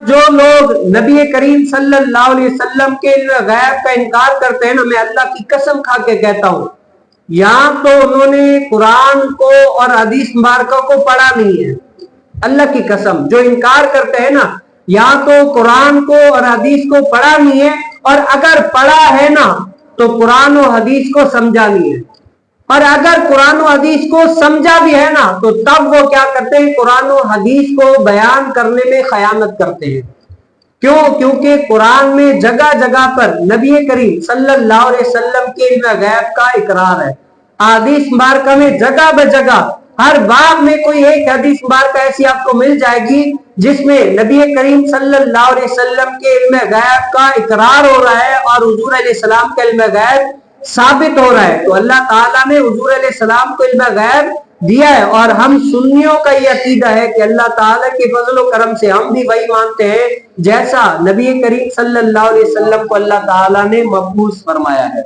جو لوگ نبی کریم صلی اللہ علیہ وسلم کے غیب کا انکار کرتے ہیں نا، میں اللہ کی قسم کھا کے کہتا ہوں، یا تو انہوں نے قرآن کو اور حدیث مبارکہ کو پڑھا نہیں ہے۔ اللہ کی قسم، جو انکار کرتے ہیں نا، یا تو قرآن کو اور حدیث کو پڑھا نہیں ہے، اور اگر پڑھا ہے نا تو قرآن و حدیث کو سمجھا نہیں ہے، اور اگر قرآن و حدیث کو سمجھا بھی ہے نا تو تب وہ کیا کرتے ہیں، قرآن و حدیث کو بیان کرنے میں خیانت کرتے ہیں۔ کیوں؟ کیونکہ قرآن میں جگہ جگہ پر نبی کریم صلی اللہ علیہ وسلم کے علم غیب کا اقرار ہے۔ حدیث مبارکہ میں جگہ بجگہ ہر باب میں کوئی ایک حدیث مبارکہ ایسی آپ کو مل جائے گی جس میں نبی کریم صلی اللہ علیہ وسلم کے علم غیب کا اقرار ہو رہا ہے اور حضور علیہ السلام کا علم غیب ثابت ہو رہا ہے۔ تو اللہ تعالیٰ نے حضور علیہ السلام کو علم غیب دیا ہے، اور ہم سنیوں کا یہ عقیدہ ہے کہ اللہ تعالیٰ کے فضل و کرم سے ہم بھی وہی مانتے ہیں جیسا نبی کریم صلی اللہ علیہ وسلم کو اللہ تعالیٰ نے مبعوث فرمایا ہے۔